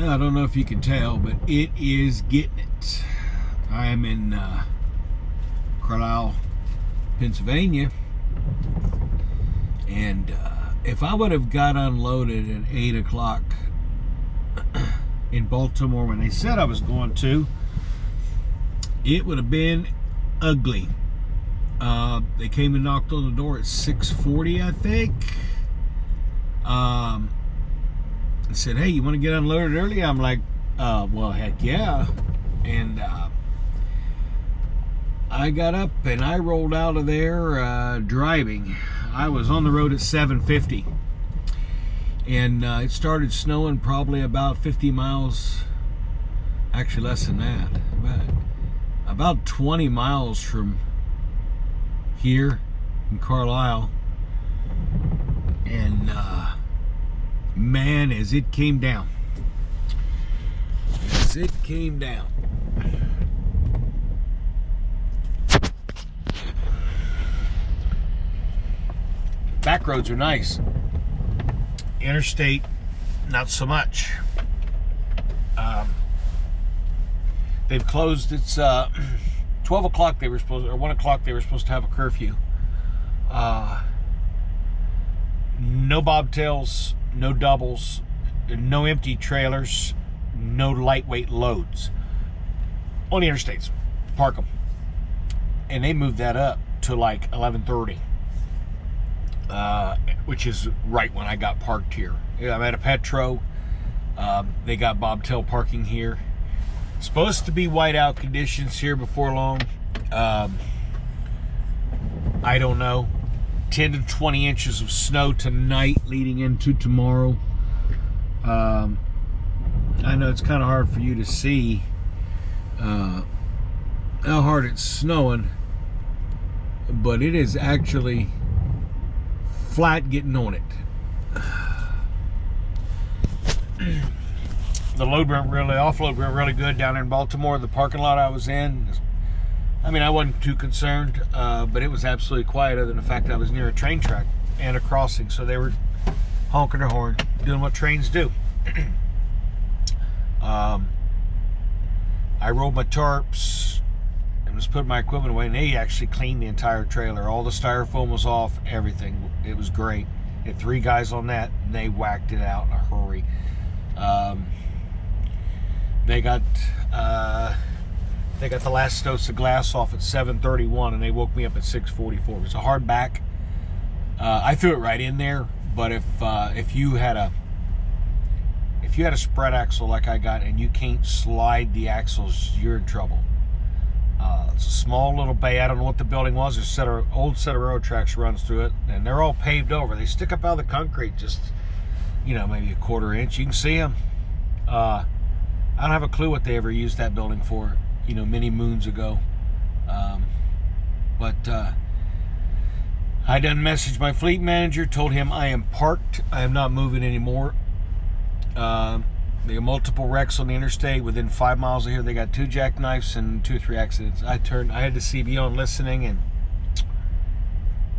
I don't know if you can tell, but it is getting it. I am in Carlisle, Pennsylvania, and if I would have got unloaded at 8 o'clock in Baltimore when they said I was going to, it would have been ugly. They came and knocked on the door at 6:40, I think. They said, hey, you want to get unloaded early? I'm like, well, heck yeah. And I got up and I rolled out of there driving. I was on the road at 7:50. And it started snowing probably about 50 miles, actually less than that, about 20 miles from here in Carlisle. And man, as it came down. Back roads are nice. Interstate, not so much. They've closed. It's 12 o'clock. They were supposed, or 1 o'clock. They were supposed to have a curfew. No bobtails, no doubles, no empty trailers, no lightweight loads on the interstates. Park them, and they moved that up to like 11:30. Which is right when I got parked here. I'm at a Petro. They got bobtail parking here. Supposed to be whiteout conditions here before long. I don't know. 10 to 20 inches of snow tonight leading into tomorrow. I know it's kind of hard for you to see how hard it's snowing, but it is actually flat getting on it. The offload went really good down in Baltimore. The parking lot I was in, I mean, I wasn't too concerned, but it was absolutely quiet other than the fact that I was near a train track and a crossing, so they were honking their horn, doing what trains do. I rolled my tarps and was putting my equipment away, and they actually cleaned the entire trailer. All the styrofoam was off, everything. It was great. Had 3 guys on that, and they whacked it out in a hurry. They got the last dose of glass off at 7:31, and they woke me up at 6:44. It was a hard back. I threw it right in there, but if you had a spread axle like I got and you can't slide the axles, you're in trouble. It's a small little bay. I don't know what the building was. There's an old set of railroad tracks runs through it, and they're all paved over. They stick up out of the concrete just, maybe a 1/4 inch. You can see them. I don't have a clue what they ever used that building for, many moons ago. But I done messaged my fleet manager, told him I am parked. I am not moving anymore. They got multiple wrecks on the interstate. Within 5 miles of here, they got 2 jackknifes and 2 or 3 accidents. I had the CB on listening, and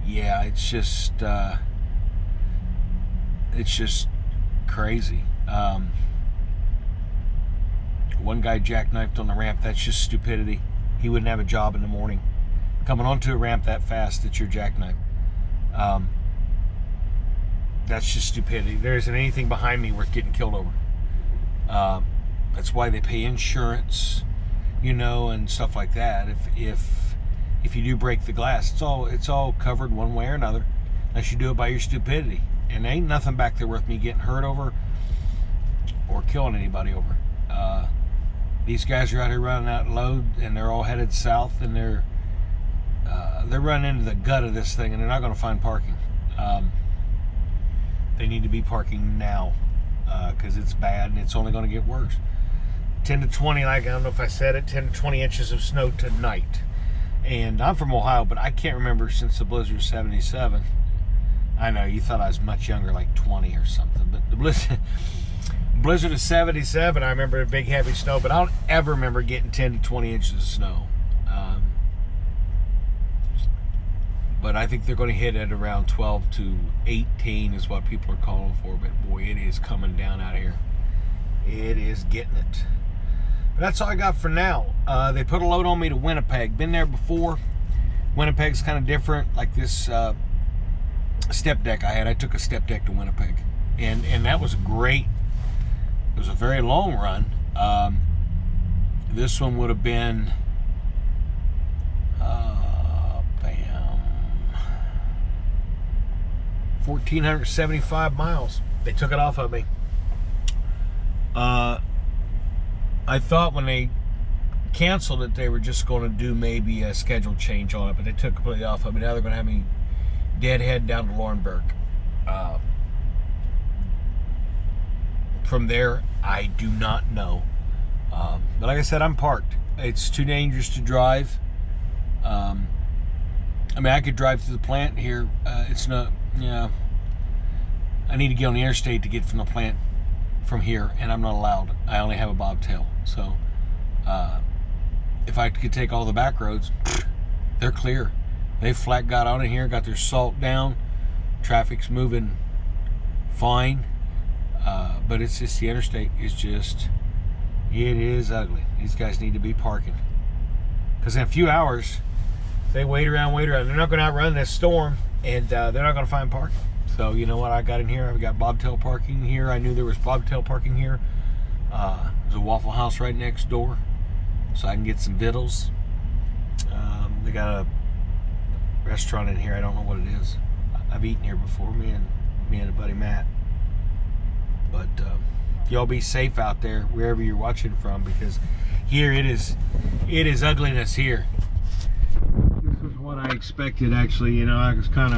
yeah, it's just crazy. One guy jackknifed on the ramp. That's just stupidity. He wouldn't have a job in the morning. Coming onto a ramp that fast, it's your jackknife. That's just stupidity. There isn't anything behind me worth getting killed over. That's why they pay insurance, and stuff like that. If you do break the glass, it's all covered one way or another, unless you do it by your stupidity. And there ain't nothing back there worth me getting hurt over or killing anybody over. These guys are out here running that load, and they're all headed south, and they're running into the gut of this thing, and they're not going to find parking. They need to be parking now, because it's bad, and it's only going to get worse. 10 to 20, I don't know if I said it, 10 to 20 inches of snow tonight. And I'm from Ohio, but I can't remember since the blizzard of 77. I know, you thought I was much younger, like 20 or something, but the blizzard of 77, I remember a big heavy snow, but I don't ever remember getting 10 to 20 inches of snow. But I think they're going to hit at around 12 to 18 is what people are calling for. But boy, it is coming down out here. It is getting it. But that's all I got for now. They put a load on me to Winnipeg. Been there before. Winnipeg's kind of different. Like this step deck I had. I took a step deck to Winnipeg. And that was great. It was a very long run. This one would have been 1,475 miles. They took it off of me. I thought when they canceled it, they were just going to do maybe a schedule change on it, but they took it completely off of me. Now they're going to have me deadhead down to Laurinburg. From there, I do not know. But like I said, I'm parked. It's too dangerous to drive. I mean, I could drive to the plant here. It's not, yeah. I need to get on the interstate to get from the plant from here, and I'm not allowed. I only have a bobtail. So, if I could take all the back roads, they're clear. They flat got on in here, got their salt down. Traffic's moving fine. But it's just the interstate is just, it is ugly. These guys need to be parking. Because in a few hours, if they wait around, they're not going to outrun this storm, and they're not going to find parking. So you know what I got in here? I've got bobtail parking here. I knew there was bobtail parking here. There's a Waffle House right next door, so I can get some vittles. They got a restaurant in here. I don't know what it is. I've eaten here before, me and a buddy Matt. But y'all be safe out there wherever you're watching from, because here it is ugliness here. This is what I expected, actually. You know, I was kind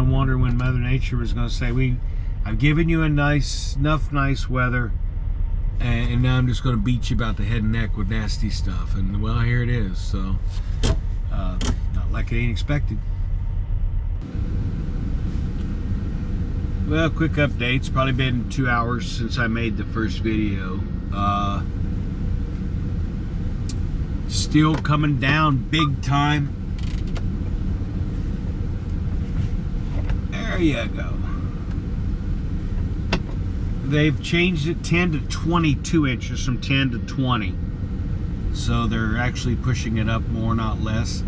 of wondering when Mother Nature was going to say, I've given you enough nice weather, and now I'm just going to beat you about the head and neck with nasty stuff. And well, here it is. So not like it ain't expected. Well, quick update. It's probably been 2 hours since I made the first video. Still coming down big time. There you go. They've changed it 10 to 22 inches from 10 to 20. So they're actually pushing it up more, not less.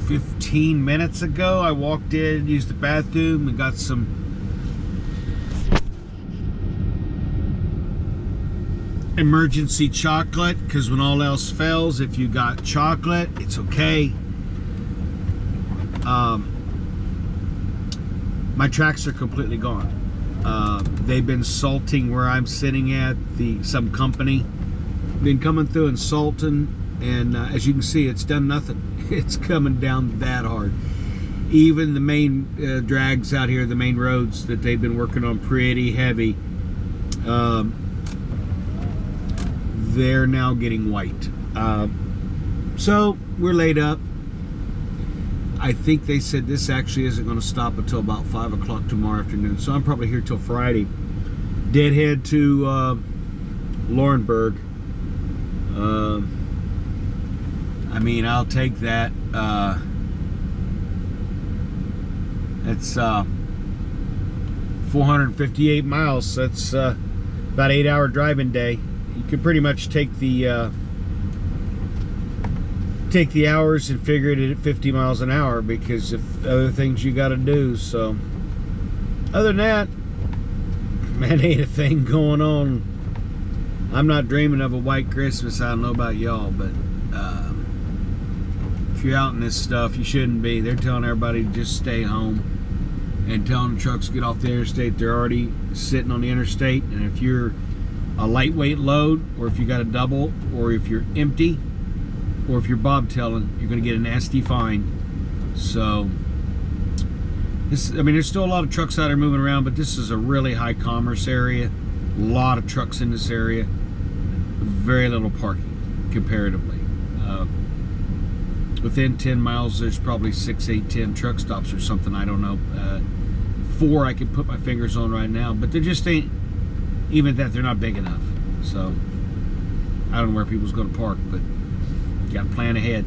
15 minutes ago, I walked in, used the bathroom, and got some emergency chocolate, because when all else fails, if you got chocolate, it's okay. My tracks are completely gone. They've been salting where I'm sitting at, some company. Been coming through and salting, and as you can see, it's done nothing. It's coming down that hard. Even the main drags out here, the main roads that they've been working on pretty heavy, they're now getting white. So we're laid up. I think they said this actually isn't going to stop until about 5 o'clock tomorrow afternoon. So I'm probably here till Friday. Deadhead to Laurinburg. I mean, I'll take that. That's 458 miles. So that's about 8-hour driving day. You can pretty much take the hours and figure it at 50 miles an hour, because of other things you got to do. So other than that, man, ain't a thing going on. I'm not dreaming of a white Christmas. I don't know about y'all, but if you're out in this stuff, you shouldn't be. They're telling everybody to just stay home, and telling the trucks to get off the interstate. They're already sitting on the interstate, and if you're a lightweight load, or if you got a double, or if you're empty, or if you're bobtailing, you're going to get a nasty fine. So I mean, there's still a lot of trucks out there moving around, but this is a really high commerce area. A lot of trucks in this area. Very little parking comparatively. Within 10 miles, there's probably 6, 8, 10 truck stops or something. I don't know. 4 I can put my fingers on right now, but they just ain't, even that, they're not big enough. So I don't know where people's going to park, but you got to plan ahead.